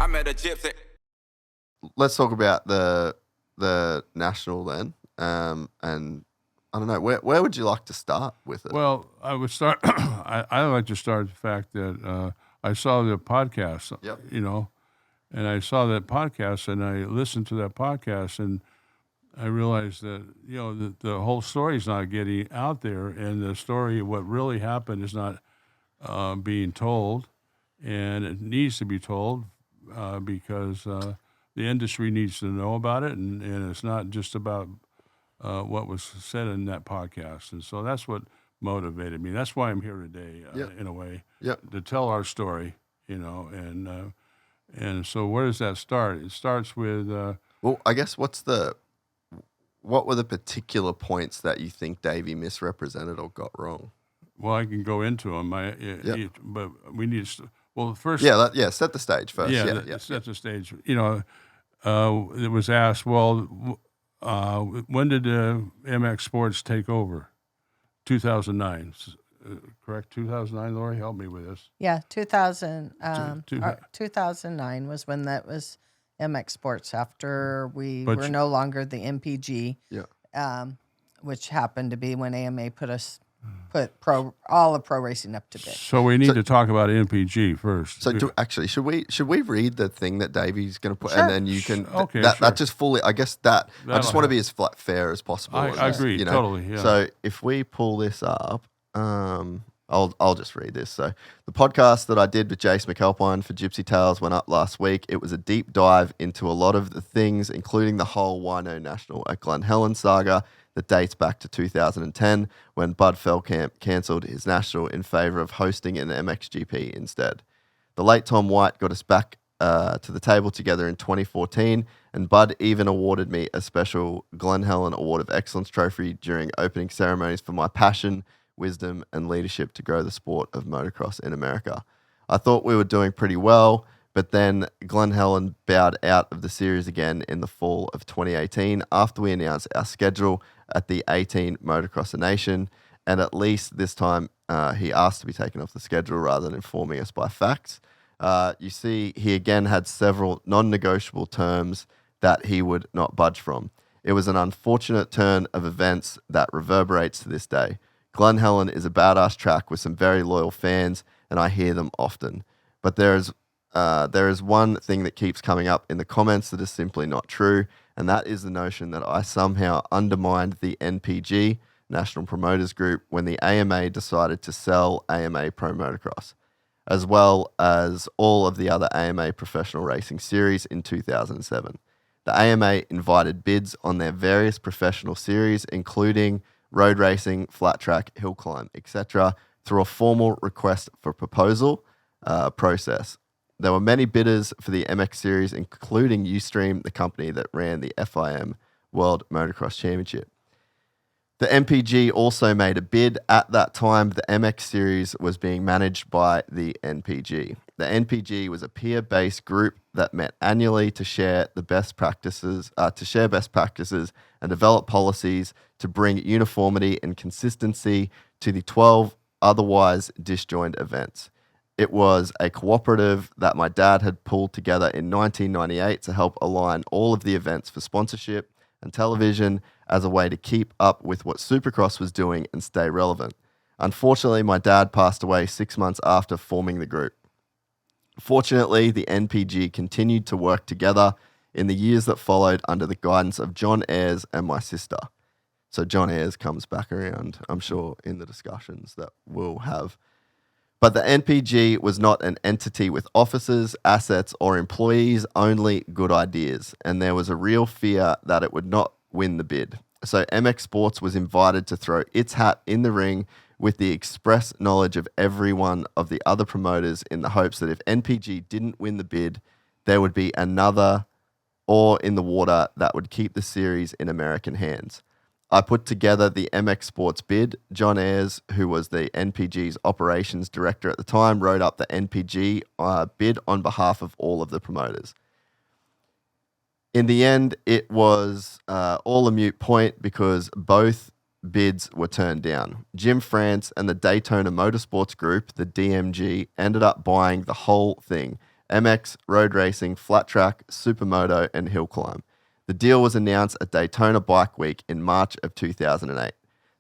I met a gypsy. Let's talk about the national then. And I don't know, where would you like to start with it? Well, I would start. I like to start with the fact that I saw the podcast. Yep. And I saw that podcast, and I listened to that podcast, and I realized that the whole story is not getting out there, and the story of what really happened is not being told, and it needs to be told because the industry needs to know about it, and it's not just about what was said in that podcast. And so that's what motivated me. That's why I'm here today, in a way, to tell our story, and so where does that start? It starts with... well, I guess what were the particular points that you think Davey misrepresented or got wrong? Well, I can go into them, but we need to... Well, first... set the stage first. Set the stage. It was asked, well... when did MX Sports take over? 2009, correct? 2009, Lori, help me with this. Yeah, 2009 was when that was MX Sports after we were no longer the MPG. Yeah. Which happened to be when AMA put all of pro racing up to bid. So we need to talk about MPG first. So should we read the thing that Davey's going to put, Sure. and then you can Okay, that just fully. I guess I just want to be as fair as possible. I agree totally. Yeah. So if we pull this up, I'll just read this. So the podcast that I did with Jace McAlpine for Gypsy Tales went up last week. It was a deep dive into a lot of the things, including the whole Why No National at Glen Helen saga that dates back to 2010 when Bud Feldkamp cancelled his national in favour of hosting an MXGP instead. The late Tom White got us back to the table together in 2014, and Bud even awarded me a special Glen Helen Award of Excellence trophy during opening ceremonies for my passion, wisdom, and leadership to grow the sport of motocross in America. I thought we were doing pretty well, but then Glen Helen bowed out of the series again in the fall of 2018 after we announced our schedule at the 18 Motocross Nation, and at least this time he asked to be taken off the schedule rather than informing us by fax. You see, he again had several non-negotiable terms that he would not budge from. It was an unfortunate turn of events that reverberates to this day. Glen Helen is a badass track with some very loyal fans, and I hear them often. But there is one thing that keeps coming up in the comments that is simply not true, and that is the notion that I somehow undermined the NPG, National Promoters Group, when the AMA decided to sell AMA Pro Motocross, as well as all of the other AMA professional racing series in 2007. The AMA invited bids on their various professional series, including road racing, flat track, hill climb, etc., through a formal request for proposal process. There were many bidders for the MX series, including Ustream, the company that ran the FIM World Motocross Championship. The MPG also made a bid. At that time, the MX series was being managed by the NPG. The NPG was a peer-based group that met annually to share best practices and develop policies to bring uniformity and consistency to the 12 otherwise disjointed events. It was a cooperative that my dad had pulled together in 1998 to help align all of the events for sponsorship and television as a way to keep up with what Supercross was doing and stay relevant. Unfortunately, my dad passed away 6 months after forming the group. Fortunately, the NPG continued to work together in the years that followed under the guidance of John Ayres and my sister. So John Ayres comes back around, I'm sure, in the discussions that we'll have. But the NPG was not an entity with officers, assets, or employees, only good ideas. And there was a real fear that it would not win the bid. So MX Sports was invited to throw its hat in the ring with the express knowledge of every one of the other promoters in the hopes that if NPG didn't win the bid, there would be another oar in the water that would keep the series in American hands. I put together the MX Sports bid. John Ayres, who was the NPG's operations director at the time, wrote up the NPG bid on behalf of all of the promoters. In the end, it was all a moot point because both bids were turned down. Jim France and the Daytona Motorsports Group, the DMG, ended up buying the whole thing, MX, road racing, flat track, supermoto, and hill climb. The deal was announced at Daytona Bike Week in March of 2008.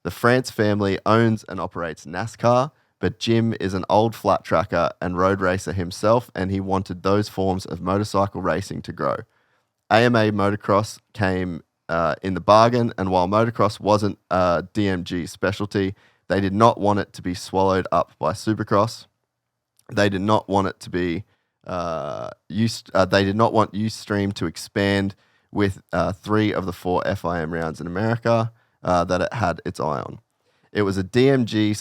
The France family owns and operates NASCAR, but Jim is an old flat tracker and road racer himself, and he wanted those forms of motorcycle racing to grow. AMA Motocross came in the bargain, and while motocross wasn't DMG's specialty, they did not want it to be swallowed up by Supercross. They did not want it to be they did not want Ustream to expand with 3 of the 4 FIM rounds in America that it had its eye on. It was DMG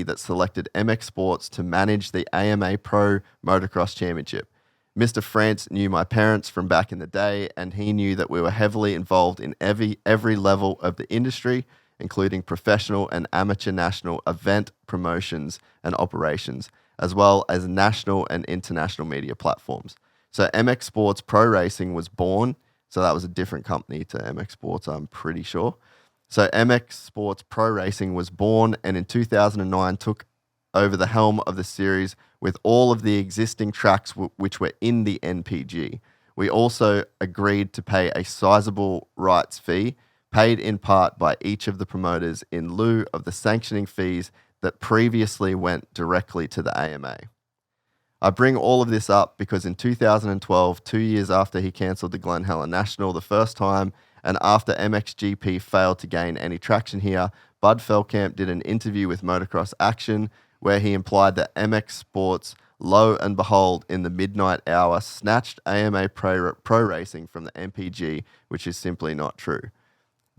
that selected MX Sports to manage the AMA Pro Motocross Championship. Mr. France knew my parents from back in the day, and he knew that we were heavily involved in every level of the industry, including professional and amateur national event promotions and operations, as well as national and international media platforms. So MX Sports Pro Racing was born. So that was a different company to MX Sports, I'm pretty sure. So MX Sports Pro Racing was born, and in 2009 took over the helm of the series with all of the existing tracks which were in the NPG. We also agreed to pay a sizable rights fee, paid in part by each of the promoters in lieu of the sanctioning fees that previously went directly to the AMA. I bring all of this up because in 2012, 2 years after he cancelled the Glen Helen National the first time, and after MXGP failed to gain any traction here, Bud Feldkamp did an interview with Motocross Action where he implied that MX Sports, lo and behold, in the midnight hour, snatched AMA Pro Racing from the MPG, which is simply not true.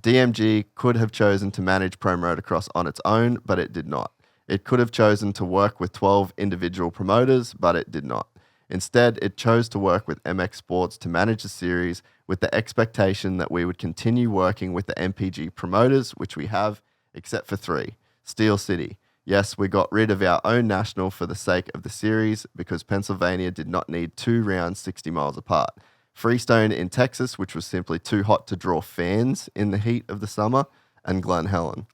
DMG could have chosen to manage Pro Motocross on its own, but it did not. It could have chosen to work with 12 individual promoters, but it did not. Instead, it chose to work with MX Sports to manage the series with the expectation that we would continue working with the MPG promoters, which we have, except for 3. Steel City. Yes, we got rid of our own national for the sake of the series because Pennsylvania did not need 2 rounds 60 miles apart. Freestone in Texas, which was simply too hot to draw fans in the heat of the summer, and Glen Helen.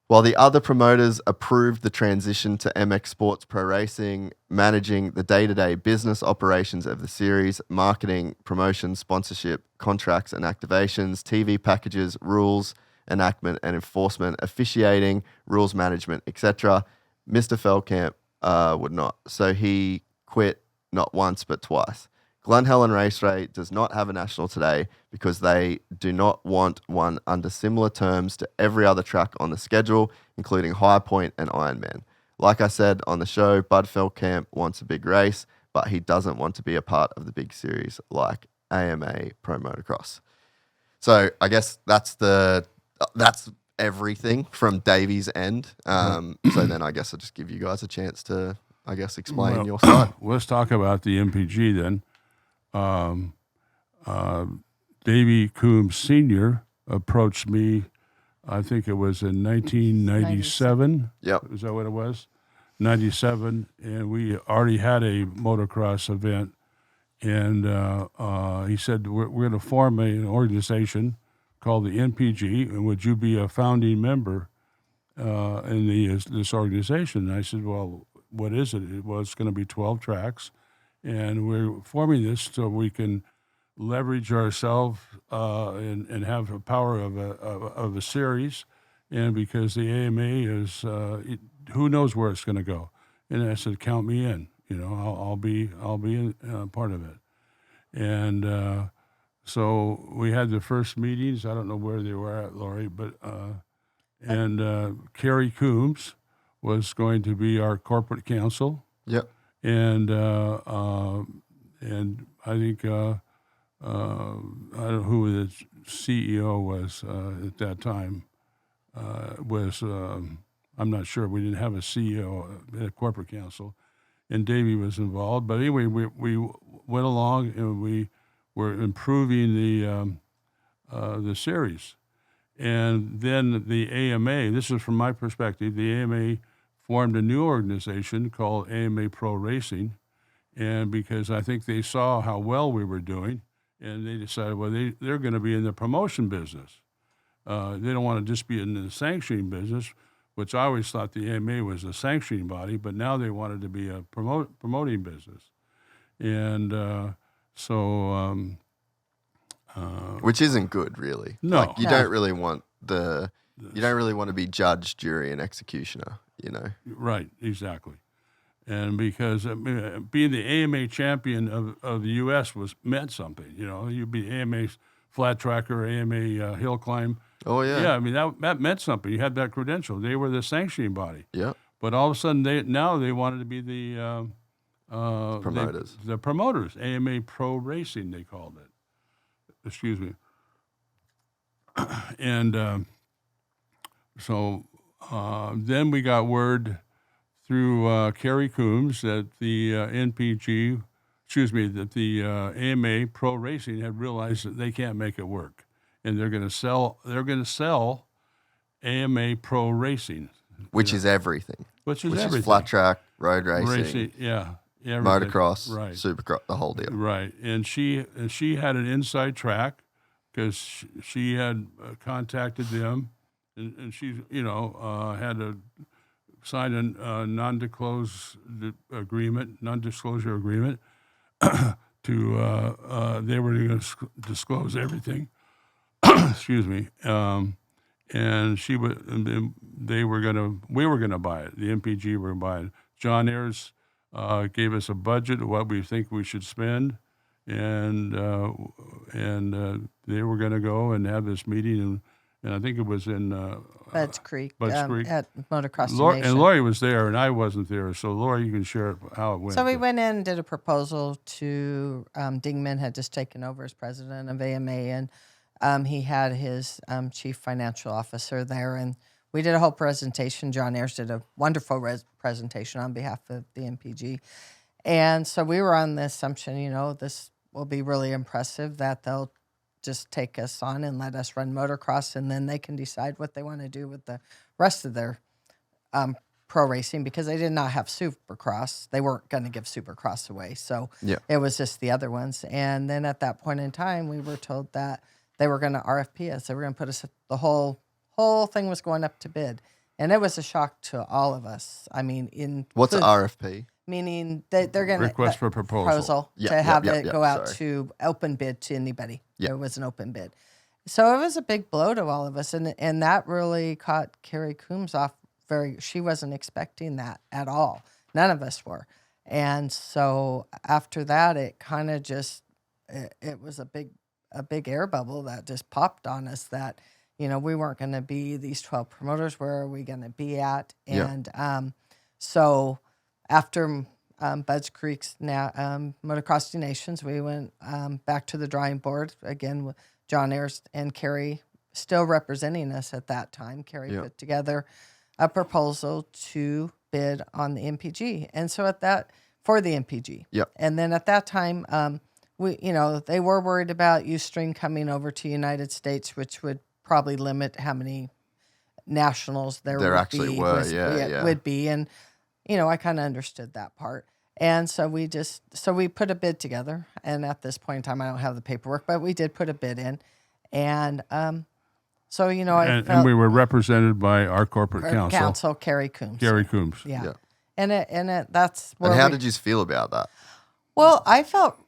While the other promoters approved the transition to MX Sports Pro Racing, managing the day-to-day business operations of the series, marketing, promotion, sponsorship, contracts and activations, TV packages, rules, enactment and enforcement, officiating, rules management, etc., Mr. Feldkamp would not. So he quit not once but twice. Glen Helen Raceway does not have a national today because they do not want one under similar terms to every other track on the schedule, including High Point and Ironman. Like I said on the show, Bud Feldkamp wants a big race, but he doesn't want to be a part of the big series like AMA Pro Motocross. So I guess that's everything from Davey's end. So then I guess I'll just give you guys a chance to, I guess, explain your side. Let's talk about the MPG then. Davey Coombs Sr. approached me, I think it was in 1997. Yep. Is that what it was? 97, and we already had a motocross event. And he said, we're going to form an organization called the NPG, and would you be a founding member in this organization? And I said, well, what is it? Well, it's going to be 12 tracks, and we're forming this so we can leverage ourselves and have the power of a series, and because the AMA is, who knows where it's going to go. And I said, count me in. You know, I'll be part of it. And so we had the first meetings. I don't know where they were at, Lori, but Carrie Cummins was going to be our corporate counsel. Yep. And I think I don't know who the CEO was at that time. I'm not sure. We didn't have a CEO at a corporate counsel, and Davey was involved. But anyway, we went along and we were improving the series. And then the AMA, this is from my perspective, the AMA formed a new organization called AMA Pro Racing. And because I think they saw how well we were doing, and they decided, well, they're going to be in the promotion business. They don't want to just be in the sanctioning business. which I always thought the AMA was a sanctioning body, but now they wanted to be a promoting business. And which isn't good, really. No. Like, you don't really want to be judge, jury, and executioner, you know? Right, exactly. And because being the AMA champion of the U.S. meant something, you know. You'd be AMA flat tracker, AMA hill climb. Oh, yeah. Yeah, I mean, that meant something. You had that credential. They were the sanctioning body. Yeah. But all of a sudden, they wanted to be the Promoters. The promoters, AMA Pro Racing, they called it. Excuse me. And so then we got word through Carrie Cummins that the that the AMA Pro Racing had realized that they can't make it work, and they're going to sell AMA Pro Racing, which is everything. Which is flat track, road racing, motocross, right, supercross, the whole deal. Right, and she had an inside track because she had contacted them, and she had to sign a non-disclosure agreement to they were going to disclose everything. Excuse me. And we were going to buy it. The MPG were going to buy it. John Ayers gave us a budget of what we think we should spend, and they were going to go and have this meeting, and I think it was in Bud's Creek Creek at Motocross And Nation. Lori was there, and I wasn't there. So Lori, you can share how it went. So we went in and did a proposal to Dingman had just taken over as president of AMA, and he had his chief financial officer there, and we did a whole presentation. John Ayers did a wonderful presentation on behalf of the MPG. And so we were on the assumption, this will be really impressive, that they'll just take us on and let us run motocross, and then they can decide what they want to do with the rest of their pro racing, because they did not have supercross. They weren't going to give supercross away. So it was just the other ones. And then at that point in time, we were told that they were going to RFP us. They were going to put us, the whole thing was going up to bid. And it was a shock to all of us. I mean, what's an RFP? Meaning they're going to request for proposal to have it go out to open bid to anybody. There was an open bid. So it was a big blow to all of us. And that really caught Carrie Cummins off she wasn't expecting that at all. None of us were. And so after that, it kind of just, it was a big air bubble that just popped on us that, we weren't going to be these 12 promoters. Where are we going to be at? And so after Bud's Creek's Motocross Nations, we went back to the drawing board again with John Ayers and Carrie still representing us at that time. Carrie put together a proposal to bid on the MPG, and so for the MPG. And then at that time, they were worried about Ustream coming over to United States, which would probably limit how many nationals there would be. And, I kind of understood that part. And so we put a bid together. And at this point in time, I don't have the paperwork, but we did put a bid in. And so, and we were represented by our corporate counsel. Carrie Cummins. Carrie Cummins. Yeah. And that's where And how did you feel about that? Well, I felt,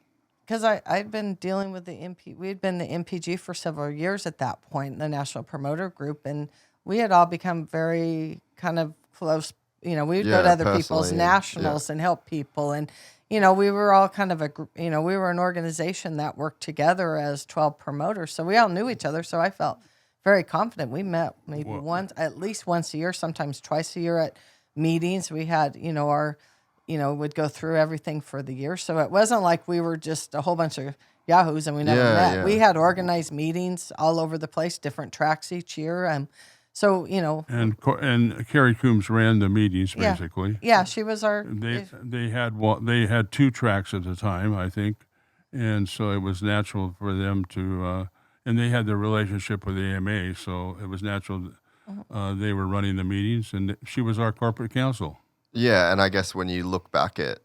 because I'd been dealing with we'd been the MPG for several years at that point, the National Promoter Group, and we had all become very kind of close. We would go to other people's nationals and help people. And, we were all kind of we were an organization that worked together as 12 promoters. So we all knew each other. So I felt very confident. We met maybe at least once a year, sometimes twice a year at meetings. We had, would go through everything for the year. So it wasn't like we were just a whole bunch of yahoos and we never met. Yeah. We had organized meetings all over the place, different tracks each year. So, And Carrie Cummins ran the meetings, basically. Yeah, she was our... They had two tracks at the time, I think. And so it was natural for them to... and they had the relationship with the AMA, so it was natural they were running the meetings, and she was our corporate counsel. Yeah, and I guess when you look back at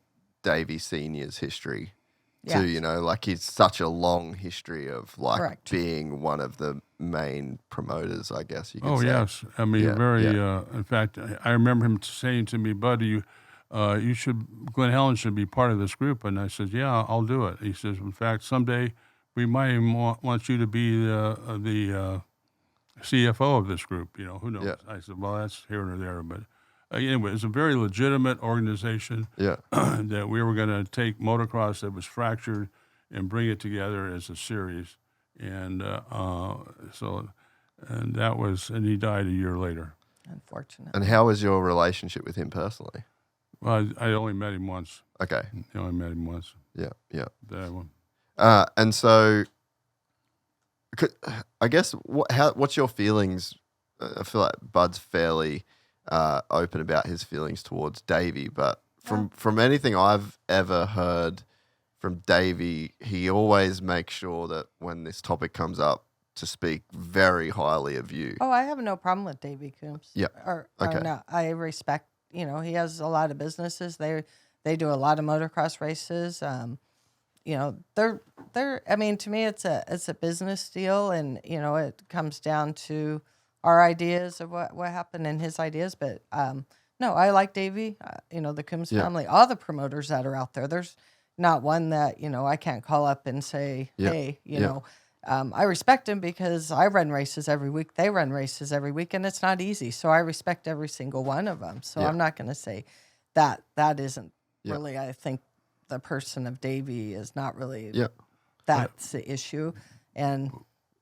Davey Sr.'s history, Yeah. too, you know, like he's such a long history of like Correct. being one of the main promoters, I guess you could Oh say. yes, I mean in fact, I remember him saying to me, "Bud, you should Glen Helen should be part of this group." And I said, "Yeah, I'll do it." He says, "In fact, someday we might even want you to be the CFO of this group. You know, who knows?" Yeah. I said, "Well, that's here or there, but." Anyway, it's a very legitimate organization Yeah. that we were going to take motocross that was fractured and bring it together as a series. And and he died a year later. Unfortunately. And how was your relationship with him personally? Well, I only met him once. Okay. I only met him once. Yeah. Yeah. That one. And so, I guess what's your feelings? I feel like Bud's fairly open about his feelings towards Davey, but from anything I've ever heard from Davey, he always makes sure that when this topic comes up, to speak very highly of you. Oh, I have no problem with Davey Coombs. Yeah. Or Okay. no, I respect. You know, he has a lot of businesses. They do a lot of motocross races. You know, they're. I mean, to me, it's a business deal, and you know, it comes down to our ideas of what happened and his ideas. But no, I like Davey. You know, the Coombs family, all the promoters that are out there. There's not one that you know I can't call up and say, hey, you know. I respect him because I run races every week. They run races every week, and it's not easy. So I respect every single one of them. So I'm not going to say that isn't really, I think the person of Davey is not really, that's the issue. And,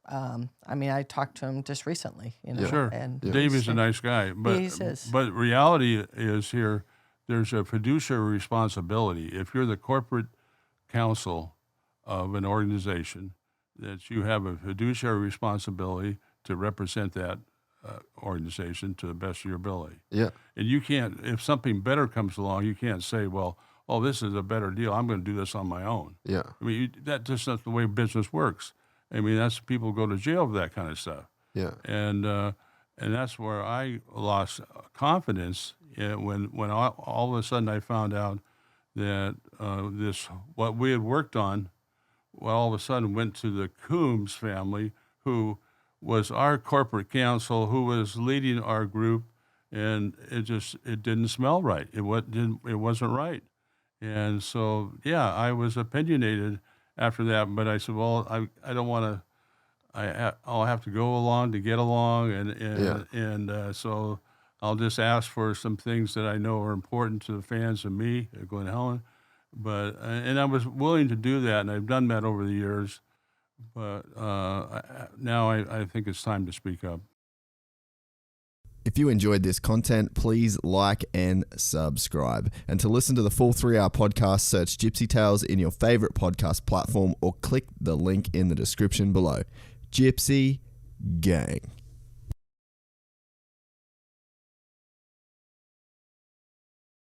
I mean, I talked to him just recently, you know. Sure. And Davey's a nice guy. But reality is here, there's a fiduciary responsibility. If you're the corporate counsel of an organization, that you have a fiduciary responsibility to represent that organization to the best of your ability. Yeah. And you can't, if something better comes along, you can't say, well, oh, this is a better deal. I'm going to do this on my own. Yeah. I mean, that's just not the way business works. I mean, that's people go to jail for that kind of stuff. Yeah. And that's where I lost confidence when all of a sudden I found out that what we had worked on, well, all of a sudden went to the Coombs family, who was our corporate counsel, who was leading our group, and it didn't smell right. It wasn't right. And so, I was opinionated after that, but I said, well, I don't want to, I'll have to go along to get along, and so I'll just ask for some things that I know are important to the fans and me at Glen Helen. But and I was willing to do that, and I've done that over the years. But now I think it's time to speak up. If you enjoyed this content, please like and subscribe. And to listen to the full 3-hour podcast, search Gypsy Tales in your favorite podcast platform or click the link in the description below. Gypsy Gang.